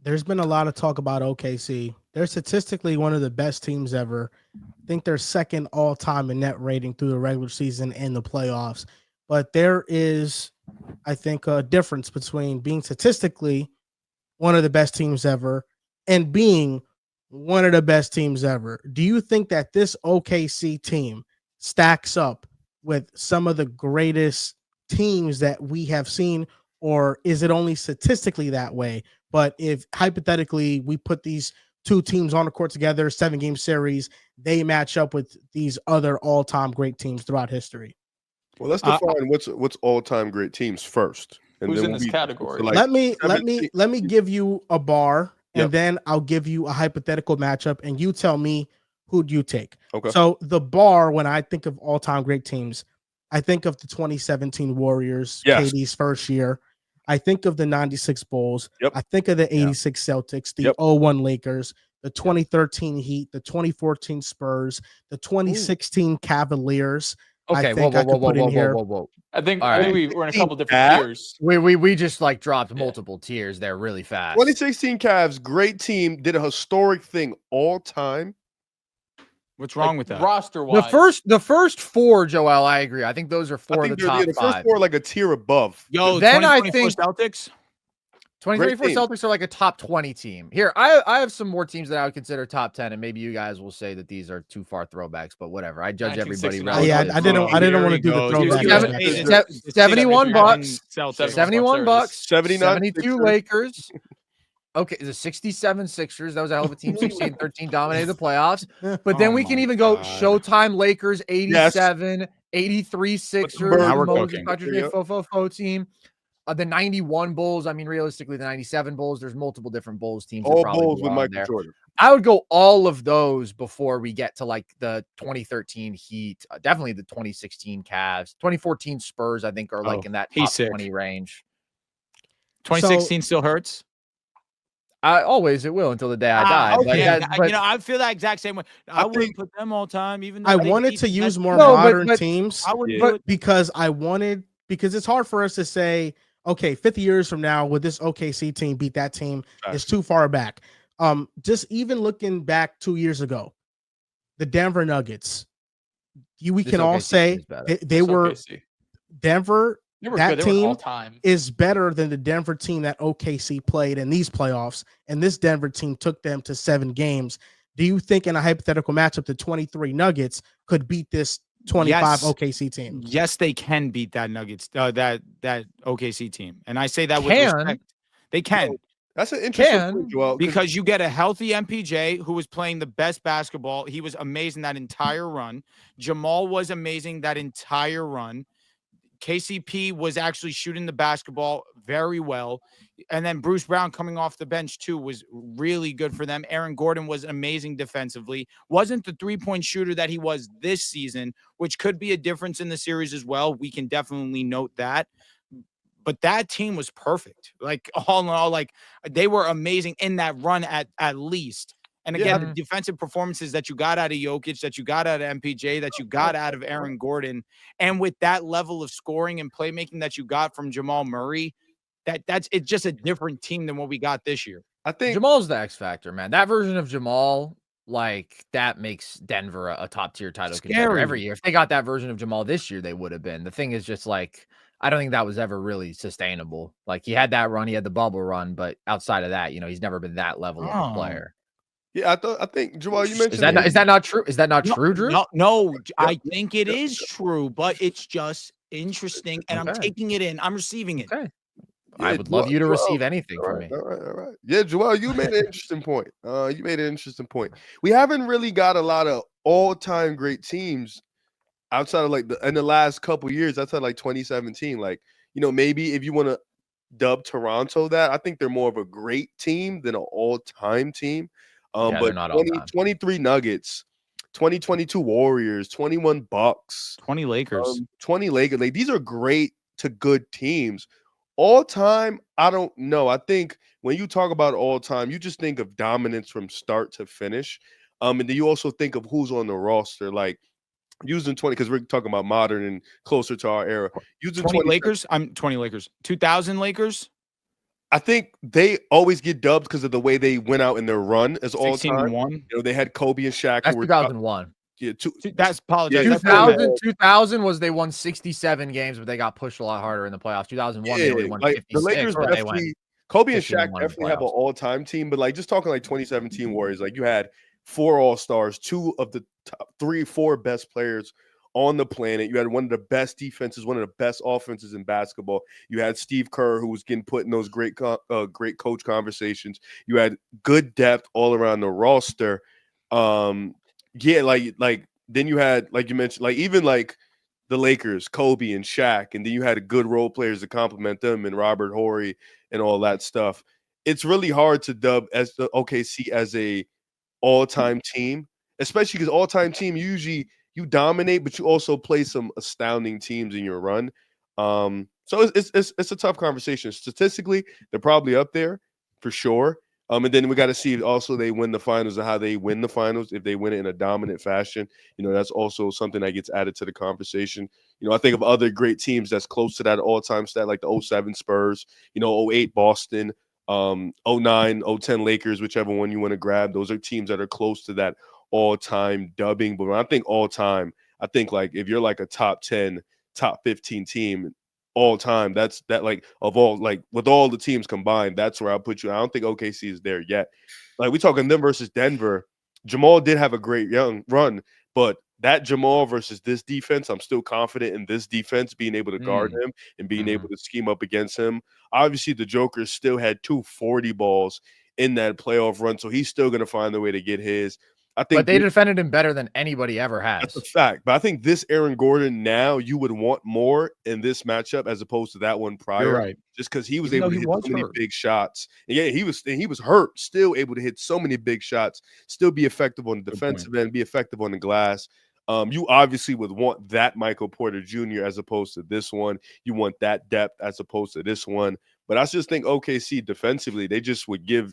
there's been a lot of talk about OKC. They're statistically one of the best teams ever. I think they're second all time in net rating through the regular season and the playoffs. But there is, I think, a difference between being statistically one of the best teams ever and being one of the best teams ever. Do you think that this OKC team stacks up with some of the greatest teams that we have seen, or is it only statistically that way? But if hypothetically we put these two teams on the court together, 7-game series, they match up with these other all-time great teams throughout history. Well, let's define what's all-time great teams first. And who's in this category? Like let me give you a bar, and then I'll give you a hypothetical matchup, and you tell me who'd you take. Okay. So the bar, when I think of all-time great teams, I think of the 2017 Warriors, KD's first year. I think of the 96 Bulls. I think of the 86 Celtics, the 01 Lakers, the 2013 Heat, the 2014 Spurs, the 2016 Cavaliers. Okay, whoa. I think maybe we're in a couple different tiers. We just like dropped multiple tiers there really fast. 2016 Cavs, great team, did a historic thing all time. What's wrong with that? Roster-wise. The first four, Joel, I agree. I think those are four of the top the five. first four are like a tier above. Yo, then I think Celtics. 2024 Celtics are like a top 20 team. Here, I have some more teams that I would consider top 10, and maybe you guys will say that these are too far throwbacks, but whatever. I judge everybody. I didn't want to do the throwback. 71 Bucks, 71 Bucks, 79 72 Lakers. Okay, the 67 Sixers. That was a hell of a team. 16-13 dominated the playoffs. But then we can even go Showtime Lakers, 87, 83 Sixers. Now we're cooking. Fofo team. The 91 Bulls. I mean, realistically, the 97 Bulls. There's multiple different Bulls teams. All Bulls with Michael Jordan. I would go all of those before we get to like the 2013 Heat. Definitely the 2016 Cavs. 2014 Spurs, I think, are like in that top 20 range. 2016 still hurts. It will until the day I die. Okay. I feel that exact same way. I wouldn't put them all time, even though I wanted to use more modern teams. I would do it because it's hard for us to say, okay, 50 years from now, would this OKC team beat that team? It's too far back. Just even looking back 2 years ago, the Denver Nuggets, we can all say they were Denver. That team is better than the Denver team that OKC played in these playoffs, and this Denver team took them to 7 games. Do you think in a hypothetical matchup, the 23 Nuggets could beat this 25 OKC team? Yes, they can beat that Nuggets, that OKC team, and I say that with respect. They can. That's an interesting point, Joel, because you get a healthy MPJ who was playing the best basketball. He was amazing that entire run. Jamal was amazing that entire run. KCP was actually shooting the basketball very well. And then Bruce Brown coming off the bench too was really good for them. Aaron Gordon was amazing defensively. Wasn't the three-point shooter that he was this season, which could be a difference in the series as well. We can definitely note that. But that team was perfect. Like all in all, like they were amazing in that run at least. And again, the defensive performances that you got out of Jokic, that you got out of MPJ, that you got out of Aaron Gordon, and with that level of scoring and playmaking that you got from Jamal Murray, it's just a different team than what we got this year. I think Jamal's the X factor, man. That version of Jamal, like that makes Denver a top tier title contender every year. If they got that version of Jamal this year, they would have been. The thing is just like, I don't think that was ever really sustainable. Like he had that run, he had the bubble run, but outside of that, he's never been that level of a player. Yeah, I think Joel, you mentioned is that not true? Is that not true, Drew? No, I think it is true, but it's just interesting, and I'm taking it in. I'm receiving it. Okay. Yeah, I would love you to receive anything from me. All right. Yeah, Joel, you made an interesting point. We haven't really got a lot of all-time great teams outside of like in the last couple years, outside like 2017. Like, maybe if you want to dub Toronto that, I think they're more of a great team than an all-time team. But 23 Nuggets, 2022 Warriors, 21 Bucks, 20 Lakers. 20 Lakers. Like, these are great to good teams. All time, I don't know. I think when you talk about all time, you just think of dominance from start to finish. And then you also think of who's on the roster, like using 20, because we're talking about modern and closer to our era. Using 20 Lakers. I'm 20 Lakers. 2000 Lakers. I think they always get dubbed because of the way they went out in their run as all 16 time. and 1. You know, they had Kobe and Shaq That's who were 2001. yeah, That's apologize. Yeah, That's what I meant. 2000 was they won 67 games, but they got pushed a lot harder in the playoffs. 2001, they only won like the 56, Lakers but they went definitely Kobe and 15 Shaq and 1 in the definitely have an playoffs. all-time team, but like just talking like 2017 Warriors, like you had 4 all-stars, 2 of the top 3-4 best players on the planet. You had one of the best defenses, one of the best offenses in basketball. You had Steve Kerr, who was getting put in those great coach conversations. You had good depth all around the roster. Yeah, like then you had, like you mentioned, like even like the Lakers, Kobe and Shaq, and then you had good role players to complement them and Robert Horry and all that stuff. It's really hard to dub as the OKC as a all-time team, especially because all-time team usually you dominate, but you also play some astounding teams in your run. So it's a tough conversation. Statistically, they're probably up there for sure. And then we got to see if also they win the finals and how they win the finals. If they win it in a dominant fashion, that's also something that gets added to the conversation. I think of other great teams that's close to that all-time stat, like the 07 Spurs, 08 Boston, 09, 010 Lakers, whichever one you want to grab. Those are teams that are close to that all-time dubbing. But when I think all-time, I think like if you're like a top 10, top 15 team all time, that's that like of all, like with all the teams combined, that's where I'll put you. I don't think OKC is there yet. Like we talking them versus Denver. Jamal did have a great young run, but that Jamal versus this defense, I'm still confident in this defense being able to guard him and being able to scheme up against him. Obviously, the Joker still had 240 balls in that playoff run, so he's still going to find a way to get his. I think But they defended him better than anybody ever that's a has. fact. But I think this Aaron Gordon now you would want more in this matchup as opposed to that one prior. You're right. Just because he was Even able though to he hit was so many hurt. big shots. And yeah, he was hurt, still able to hit so many big shots, still be effective on the defensive end, be effective on the glass. You obviously would want that Michael Porter Jr. as opposed to this one. You want that depth as opposed to this one. But I just think OKC defensively, they just would give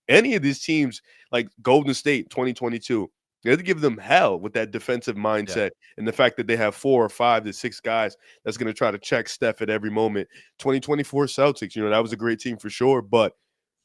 any of these teams like Golden State 2022. They'd give them hell with that defensive mindset and the fact that they have 4 or 5 to 6 guys that's going to try to check Steph at every moment. 2024 Celtics, that was a great team for sure. But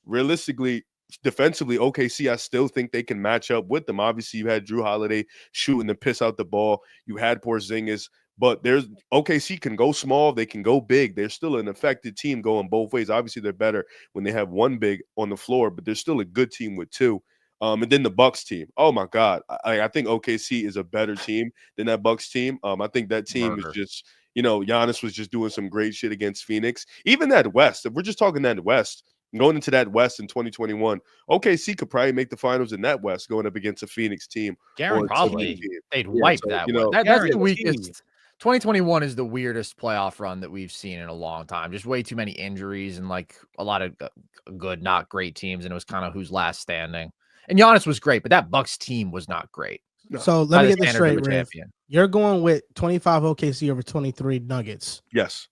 realistically, defensively, OKC, I still think they can match up with them. Obviously, you had Drew Holiday shooting the piss out the ball. You had Porzingis. But there's OKC can go small, they can go big. They're still an effective team going both ways. Obviously, they're better when they have one big on the floor, but they're still a good team with 2. And then the Bucks team. Oh my God, I think OKC is a better team than that Bucks team. I think that team is just, Giannis was just doing some great shit against Phoenix. Even that West, if we're just talking that West, going into that West in 2021, OKC could probably make the finals in that West going up against a Phoenix team. Or Probably. team. They'd Yeah, wipe so, that you one. know, That's the Guaranteed. weakest. 2021 is the weirdest playoff run that we've seen in a long time. Just way too many injuries and like a lot of good, not great teams. And it was kind of who's last standing. And Giannis was great, but that Bucks team was not great. No. So By let me the get this standards of straight, a Riv. champion. You're going with 25 OKC over 23 Nuggets. Yes.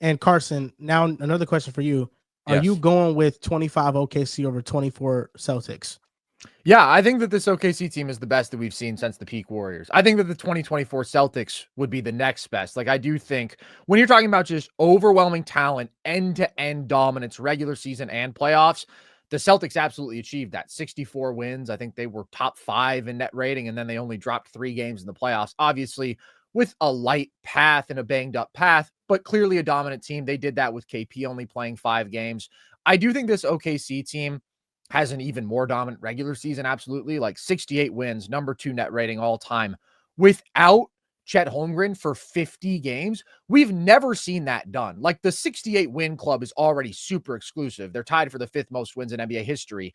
And Carson, now another question for you. Are Yes. you going with 25 OKC over 24 Celtics? Yeah, I think that this OKC team is the best that we've seen since the peak Warriors. I think that the 2024 Celtics would be the next best. Like, I do think when you're talking about just overwhelming talent, end-to-end dominance, regular season and playoffs, the Celtics absolutely achieved that. 64 wins. I think they were top 5 in net rating, and then they only dropped 3 games in the playoffs. Obviously, with a light path and a banged-up path, but clearly a dominant team. They did that with KP only playing 5 games. I do think this OKC team has an even more dominant regular season. Absolutely. Like 68 wins, number 2 net rating all time without Chet Holmgren for 50 games. We've never seen that done. Like the 68 win club is already super exclusive. They're tied for the 5th most wins in NBA history.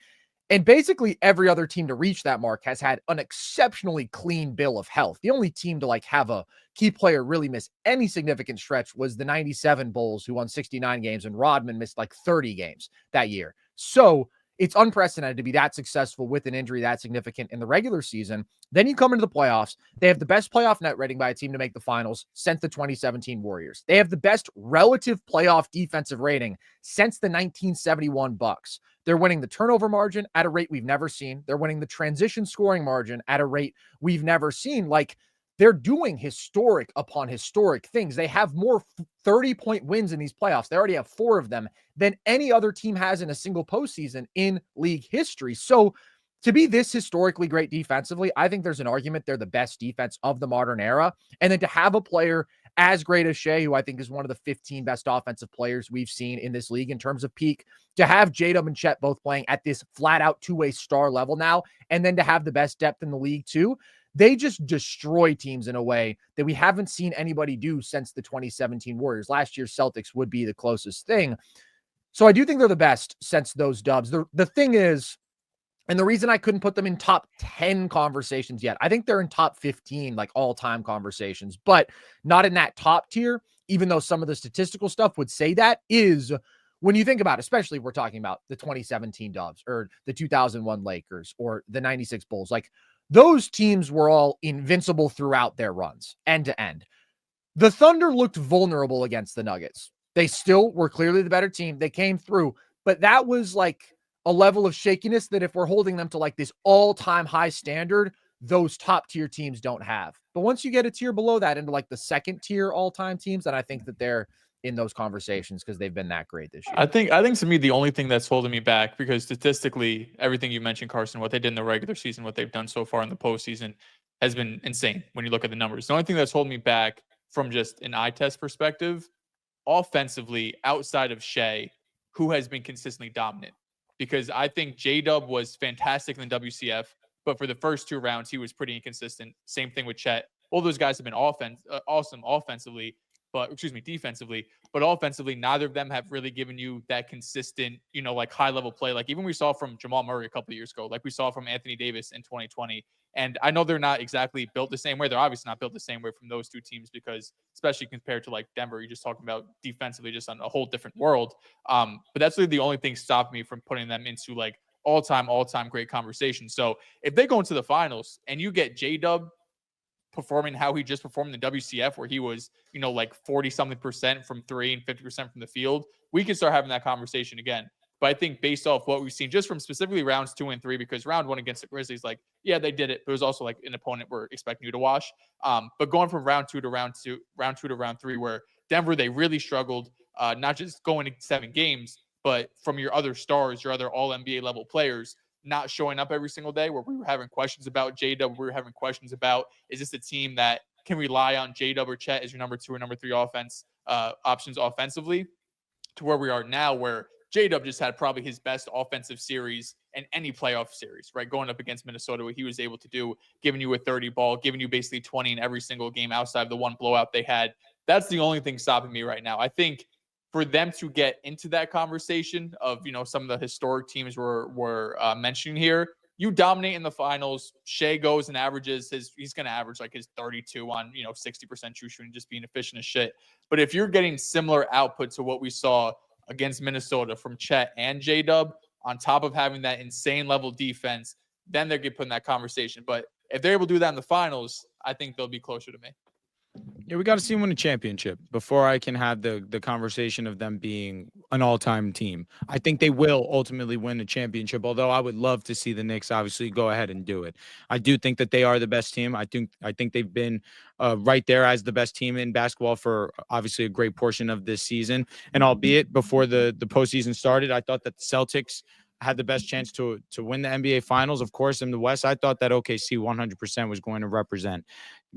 And basically every other team to reach that mark has had an exceptionally clean bill of health. The only team to like have a key player really miss any significant stretch was the 97 Bulls, who won 69 games, and Rodman missed like 30 games that year. So it's unprecedented to be that successful with an injury that significant in the regular season. Then you come into the playoffs. They have the best playoff net rating by a team to make the finals since the 2017 Warriors. They have the best relative playoff defensive rating since the 1971 Bucks. They're winning the turnover margin at a rate we've never seen. They're winning the transition scoring margin at a rate we've never seen. Like, they're doing historic upon historic things. They have more 30-point wins in these playoffs. They already have 4 of them than any other team has in a single postseason in league history. So to be this historically great defensively, I think there's an argument they're the best defense of the modern era. And then to have a player as great as Shea, who I think is one of the 15 best offensive players we've seen in this league in terms of peak, to have J-Dub and Chet both playing at this flat-out two-way star level now, and then to have the best depth in the league too, they just destroy teams in a way that we haven't seen anybody do since the 2017 Warriors. Last year's Celtics would be the closest thing. So I do think they're the best since those dubs. The thing is, and the reason I couldn't put them in top 10 conversations yet, I think they're in top 15, like all-time conversations, but not in that top tier, even though some of the statistical stuff would say that, is when you think about, especially if we're talking about the 2017 Dubs or the 2001 Lakers or the 96 Bulls, like those teams were all invincible throughout their runs, end to end. The Thunder looked vulnerable against the Nuggets. They still were clearly the better team. They came through, but that was like a level of shakiness that if we're holding them to like this all-time high standard, those top tier teams don't have. But once you get a tier below that into like the second tier all-time teams, then I think that they're in those conversations because they've been that great this year. I think to me, the only thing that's holding me back, because statistically, everything you mentioned, Carson, what they did in the regular season, what they've done so far in the postseason has been insane when you look at the numbers. The only thing that's holding me back from just an eye test perspective, offensively, outside of Shea, who has been consistently dominant. Because I think J-Dub was fantastic in the WCF, but for the first 2 rounds, he was pretty inconsistent. Same thing with Chet. All those guys have been awesome offensively, defensively, but offensively, neither of them have really given you that consistent, like high-level play. Like even we saw from Jamal Murray a couple of years ago, like we saw from Anthony Davis in 2020. And I know they're not exactly built the same way. They're obviously not built the same way from those 2 teams because, especially compared to like Denver, you're just talking about defensively just on a whole different world. But that's really the only thing stopping me from putting them into like all-time great conversation. So if they go into the finals and you get J-Dub performing how he just performed in the WCF, where he was, like 40-something% from 3 and 50% from the field, we can start having that conversation again. But I think based off what we've seen just from specifically rounds 2 and 3, because round 1 against the Grizzlies, like, yeah, they did it, but it was also like an opponent we're expecting you to wash. But going from round 2 to round 3, where Denver, they really struggled, not just going to 7 games, but from your other stars, your other all NBA level players, not showing up every single day, where we were having questions about J-Dub. We were having questions about, is this a team that can rely on J-Dub or Chet as your number 2 or number 3 options offensively, to where we are now, where J-Dub just had probably his best offensive series in any playoff series, right? Going up against Minnesota, what he was able to do, giving you a 30 ball, giving you basically 20 in every single game outside of the one blowout they had. That's the only thing stopping me right now. I think for them to get into that conversation of, some of the historic teams we're mentioning here, you dominate in the finals. Shea goes and averages he's going to average like his 32 on, 60% true shooting, just being efficient as shit. But if you're getting similar output to what we saw against Minnesota from Chet and J-Dub, on top of having that insane level defense, then they're getting put in that conversation. But if they're able to do that in the finals, I think they'll be closer to me. Yeah, we got to see them win a championship before I can have the conversation of them being an all-time team. I think they will ultimately win a championship, although I would love to see the Knicks obviously go ahead and do it. I do think that they are the best team. I think they've been right there as the best team in basketball for obviously a great portion of this season. And albeit before the postseason started, I thought that the Celtics had the best chance to win the NBA Finals. Of course, in the West, I thought that OKC 100% was going to represent.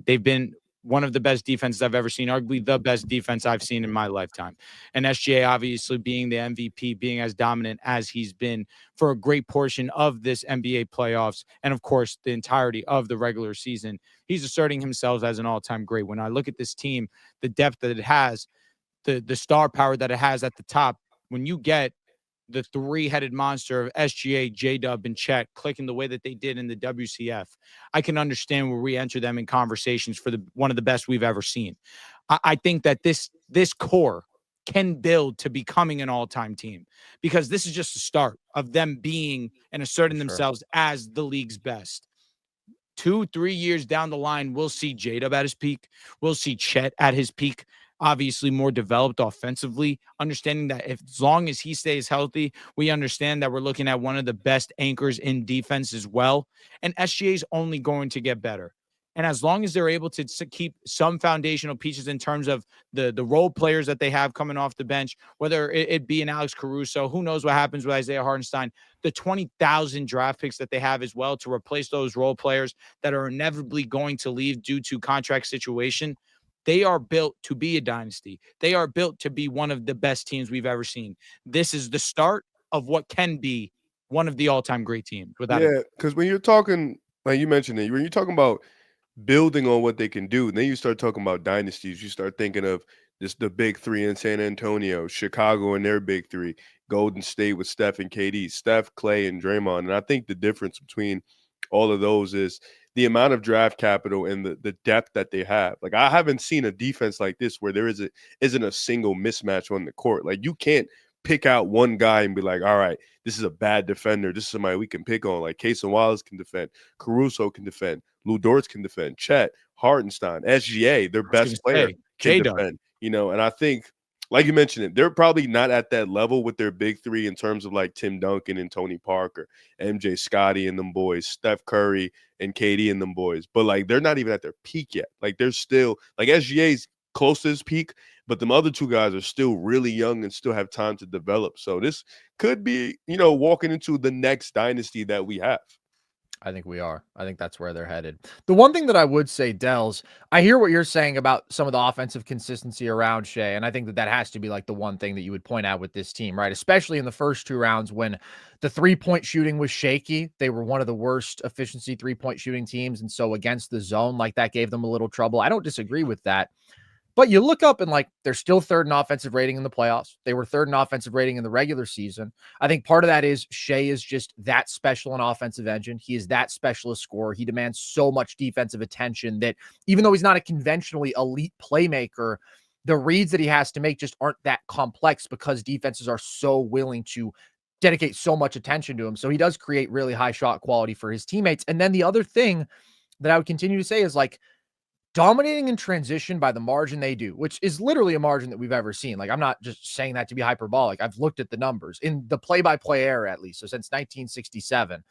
They've been one of the best defenses I've ever seen, arguably the best defense I've seen in my lifetime. And SGA obviously being the MVP, being as dominant as he's been for a great portion of this NBA playoffs, and of course, the entirety of the regular season. He's asserting himself as an all-time great. When I look at this team, the depth that it has, the star power that it has at the top, when you get the 3-headed monster of SGA, J-Dub, and Chet clicking the way that they did in the WCF, I can understand where we enter them in conversations for one of the best we've ever seen. I think that this core can build to becoming an all-time team, because this is just the start of them being and asserting themselves as the league's best. 2-3 years down the line, we'll see J-Dub at his peak. We'll see Chet at his peak, obviously more developed offensively, understanding that as long as he stays healthy, we understand that we're looking at one of the best anchors in defense as well. And SGA is only going to get better. And as long as they're able to keep some foundational pieces in terms of the role players that they have coming off the bench, whether it be an Alex Caruso, who knows what happens with Isaiah Hartenstein, the 20,000 draft picks that they have as well to replace those role players that are inevitably going to leave due to contract situation. They are built to be a dynasty. They are built to be one of the best teams we've ever seen. This is the start of what can be one of the all-time great teams. Yeah, because when you're talking, like you mentioned it, when you're talking about building on what they can do, and then you start talking about dynasties, you start thinking of the big three in San Antonio, Chicago and their big three, Golden State with Steph and KD, Steph, Clay, and Draymond. And I think the difference between all of those is the amount of draft capital and the depth that they have. Like, I haven't seen a defense like this where there isn't a single mismatch on the court. Like, you can't pick out one guy and be like, all right, this is a bad defender. This is somebody we can pick on. Like, Case and Wallace can defend. Caruso can defend. Lou Dortz can defend. Chet, Hartenstein, SGA, their best player, can defend. You know, and I think, like you mentioned it, they're probably not at that level with their big three in terms of like Tim Duncan and Tony Parker, MJ Scotty and them boys, Steph Curry and KD and them boys. But like, they're not even at their peak yet. Like, they're still like SGA's close to his peak, but them other two guys are still really young and still have time to develop. So this could be, you know, walking into the next dynasty that we have. I think we are. I think that's where they're headed. The one thing that I would say, Dells, I hear what you're saying about some of the offensive consistency around Shea, and I think that has to be like the one thing that you would point out with this team, right? Especially in the first two rounds when the three-point shooting was shaky. They were one of the worst efficiency three-point shooting teams, and so against the zone, like that gave them a little trouble. I don't disagree with that. But you look up and like they're still third in offensive rating in the playoffs. They were third in offensive rating in the regular season. I think part of that is Shea is just that special an offensive engine. He is that specialist scorer. He demands so much defensive attention that even though he's not a conventionally elite playmaker, the reads that he has to make just aren't that complex because defenses are so willing to dedicate so much attention to him. So he does create really high shot quality for his teammates. And then the other thing that I would continue to say is like, dominating in transition by the margin they do, which is literally a margin that we've ever seen. Like, I'm not just saying that to be hyperbolic. I've looked at the numbers in the play-by-play era, at least. So since 1967,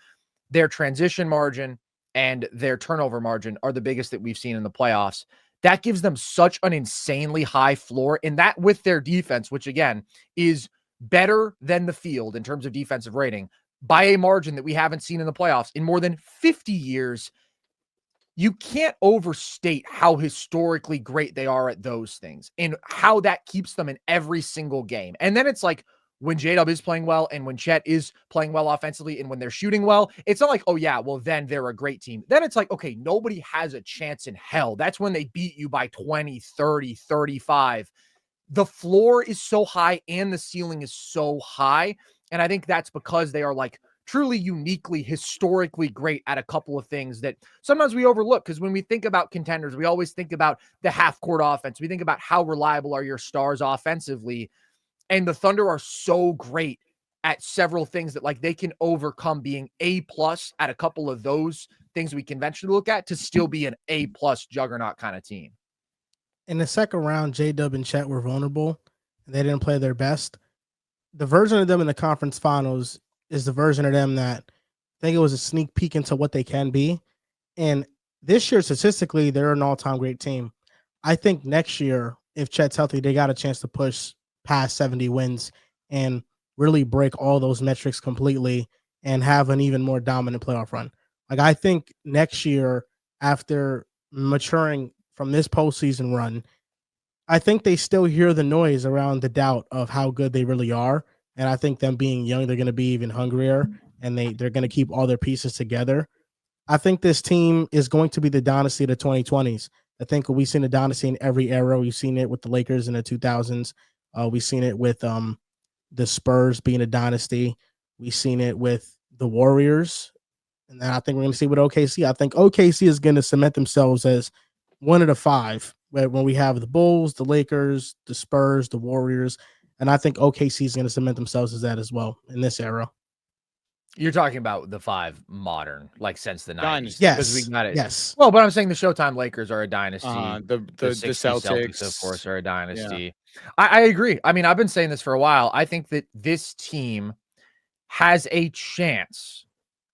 their transition margin and their turnover margin are the biggest that we've seen in the playoffs. That gives them such an insanely high floor, and that with their defense, which again is better than the field in terms of defensive rating by a margin that we haven't seen in the playoffs in more than 50 years. You can't overstate how historically great they are at those things and how that keeps them in every single game. And then it's like when J-Dub is playing well and when Chet is playing well offensively and when they're shooting well, it's not like, oh yeah, well then they're a great team. Then it's like, okay, nobody has a chance in hell. That's when they beat you by 20, 30, 35. The floor is so high and the ceiling is so high. And I think that's because they are like truly uniquely, historically great at a couple of things that sometimes we overlook. Because when we think about contenders, we always think about the half-court offense. We think about how reliable are your stars offensively. And the Thunder are so great at several things that like they can overcome being A+ at a couple of those things we conventionally look at to still be an A+ juggernaut kind of team. In the second round, J-Dub and Chet were vulnerable. And they didn't play their best. The version of them in the conference finals is the version of them that I think it was a sneak peek into what they can be. And this year, statistically, they're an all-time great team. I think next year, if Chet's healthy, they got a chance to push past 70 wins and really break all those metrics completely and have an even more dominant playoff run. Like, I think next year, after maturing from this postseason run, I think they still hear the noise around the doubt of how good they really are. And I think them being young, they're going to be even hungrier, and they're going to keep all their pieces together. I think this team is going to be the dynasty of the 2020s. I think we've seen a dynasty in every era. We've seen it with the Lakers in the 2000s. We've seen it with the Spurs being a dynasty. We've seen it with the Warriors. And then I think we're going to see with OKC. I think OKC is going to cement themselves as one of the five when we have the Bulls, the Lakers, the Spurs, the Warriors. And I think OKC is going to cement themselves as that as well in this era. You're talking about the five modern, like since the 90s. Yes. We got it. Yes. Well, but I'm saying the Showtime Lakers are a dynasty. The 60s Celtics, of course, are a dynasty. Yeah. I agree. I mean, I've been saying this for a while. I think that this team has a chance,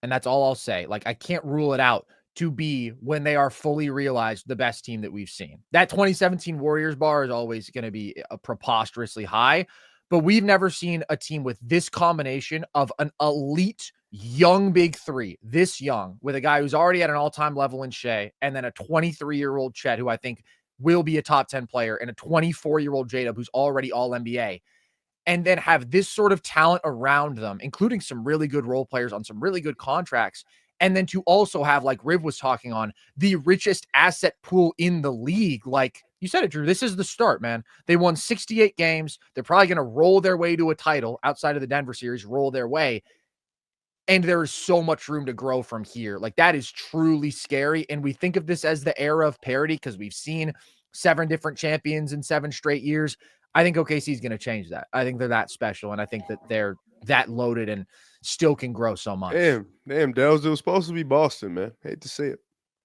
and that's all I'll say. Like, I can't rule it out to be, when they are fully realized, the best team that we've seen. That 2017 Warriors bar is always going to be preposterously high, but we've never seen a team with this combination of an elite young big three, this young, with a guy who's already at an all-time level in Shea, and then a 23-year-old Chet, who I think will be a top 10 player, and a 24-year-old J-Dub, who's already all NBA. And then have this sort of talent around them, including some really good role players on some really good contracts. And then to also have, like Riv was talking on, the richest asset pool in the league. Like you said it, Drew, this is the start, man. They won 68 games. They're probably going to roll their way to a title outside of the Denver series, roll their way. And there is so much room to grow from here. Like, that is truly scary. And we think of this as the era of parity because we've seen 7 different champions in 7 straight years. I think OKC is going to change that. I think they're that special, and I think that they're that loaded and still can grow so much. Damn, Dells, it was supposed to be Boston, man. Hate to see it.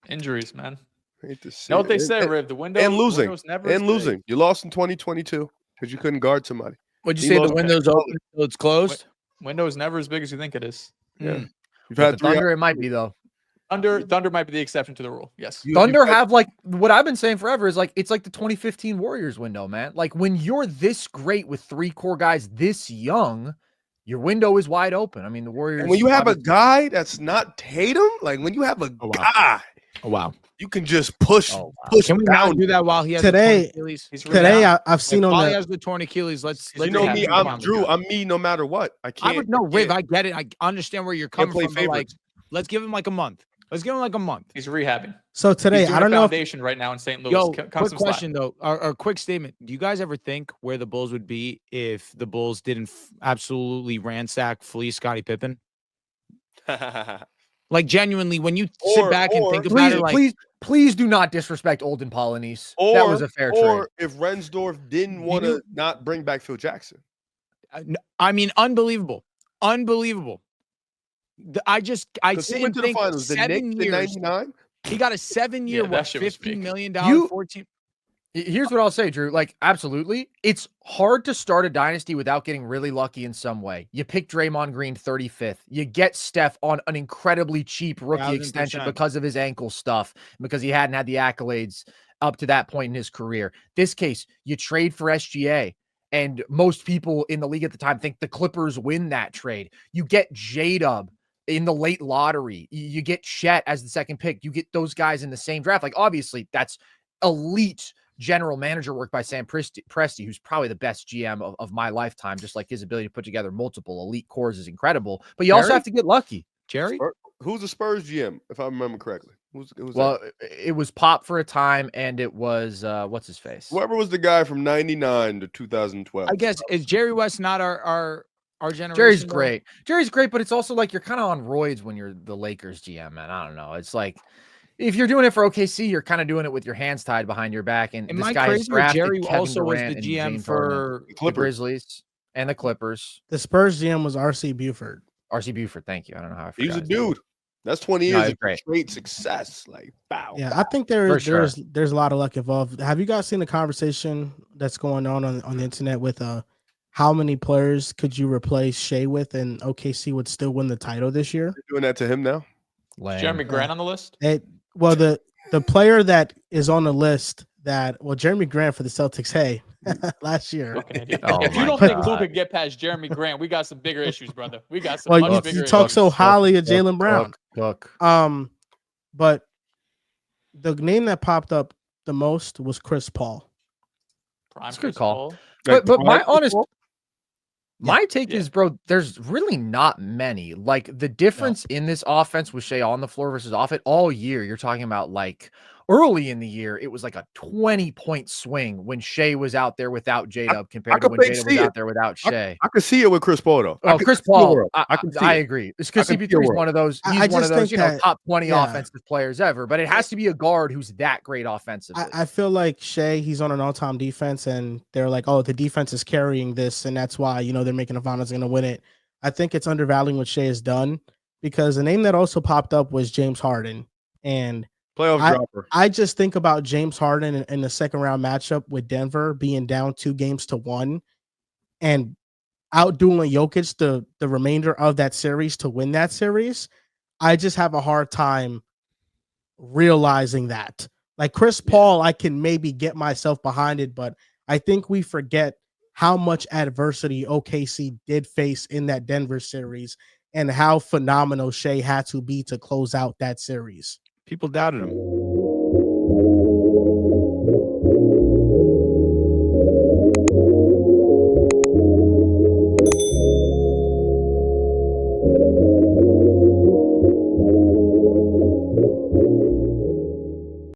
Injuries, man. Hate to see You know what it. they say, Riv? The window and losing. window's never And as losing. big. You lost in 2022 because you couldn't guard somebody. What'd He you say? The lost window's open, so it's closed. Window is never as big as you think it is. Yeah. You've But had the 3 Thunder, it might be, though. Thunder might be the exception to the rule. Yes. Thunder have, like, what I've been saying forever is, like, it's like the 2015 Warriors window, man. Like, when you're this great with 3 core guys this young, your window is wide open. I mean, the Warriors. And when you have a guy that's not Tatum, like when you have a guy, Oh wow! you can just push Oh, wow. push Can we not down. do that while he has Today- the torn Achilles? He's Today, rebound. I've seen While on he the has the torn Achilles, let's You know have me, him I'm on the Drew. guy. I'm me no matter what. I can't. I would know, I Riv. can't. I get it. I understand where you're Can't coming play from. But, like, favorites. let's give him like a month. Let's give him like a month. He's rehabbing. so today, He's doing I don't a know if foundation right now in St. Louis. Yo, Cut quick some slack. question though, or quick statement. Do you guys ever think where the Bulls would be if the Bulls didn't absolutely ransack, fleece Scottie Pippen? Like, genuinely, when you sit back and think about Please, it, like, please do not disrespect Olden Polynese. Or That was a fair trade. Or if Rensdorf didn't want to not bring back Phil Jackson. I mean, unbelievable, unbelievable. I Because sit he went and to the think finals. The 7 Knicks in years. '99. He got a 7-year, Yeah, that what, shit was $15 fake. million, You- 14. Here's what I'll say, Drew. Like, absolutely. It's hard to start a dynasty without getting really lucky in some way. You pick Draymond Green 35th. You get Steph on an incredibly cheap rookie extension 1000%. because of his ankle stuff, because he hadn't had the accolades up to that point in his career. This case, you trade for SGA. And most people in the league at the time think the Clippers win that trade. You get J-Dub in the late lottery. You get Chet as the second pick. You get those guys in the same draft. Like, obviously, that's elite general manager work by Sam Presti, who's probably the best GM of my lifetime. Just like his ability to put together multiple elite cores is incredible. But you also Jerry? have to get lucky. Jerry? Who's the Spurs GM, if I remember correctly? Who's Well, that? it was Pop for a time, and it was what's his face? Whoever was the guy from '99 to 2012. I guess, is Jerry West not our generation? Jerry's though? great. Jerry's great, but it's also like you're kind of on roids when you're the Lakers GM, man. I don't know. It's like if you're doing it for OKC, you're kind of doing it with your hands tied behind your back. And Am this I guy has crazy? Or drafted Jerry Kevin also was Durant the and GM James Harden, for the Grizzlies and the Clippers. the Spurs GM was RC Buford. RC Buford, thank you. I don't know how I forgot. He's a his name. dude. That's 20 No, years he's of great. straight success. Like, bow. Yeah, I think there For is sure. there's a lot of luck involved. Have you guys seen the conversation that's going on the internet with how many players could you replace Shea with and OKC would still win the title this year? You're doing that to him now. Lame. Jeremy Grant on the list? Well, the player that is on the list Jeremy Grant for the Celtics, hey, last year. Fucking idiot. Oh If you my don't think God. Luka could get past Jeremy Grant, we got some bigger issues, brother. We got some Well, much you bigger talk issues. so highly of Jalen Brown. Cook. But the name that popped up the most was Chris Paul. Prime That's a good Chris call. Paul. But my Prime honest, football? my take Yeah. is, bro, there's really not many. Like the difference in this offense with Shea on the floor versus off it all year. You're talking about like early in the year, it was like a 20-point swing when Shea was out there without J-Dub compared to could when see J-Dub was it. out there without Shea. I could see it with Chris Paul though. I Oh, could Chris see the Paul, world. I can see I it. agree. It's because I can see CP3 is the one of those. I He's one just of those, think that- top 20 yeah. offensive players ever. But it has to be a guard who's that great offensively. I feel like Shea, he's on an all-time defense, and they're like, oh, the defense is carrying this, and that's why, they're making the finals going to win it. I think it's undervaluing what Shea has done, because the name that also popped up was James Harden. And Playoff dropper. I just think about James Harden in the second round matchup with Denver being down 2-1 and outdueling Jokic the remainder of that series to win that series. I just have a hard time realizing that. Like Chris Paul, I can maybe get myself behind it, but I think we forget how much adversity OKC did face in that Denver series and how phenomenal Shea had to be to close out that series. People doubted him.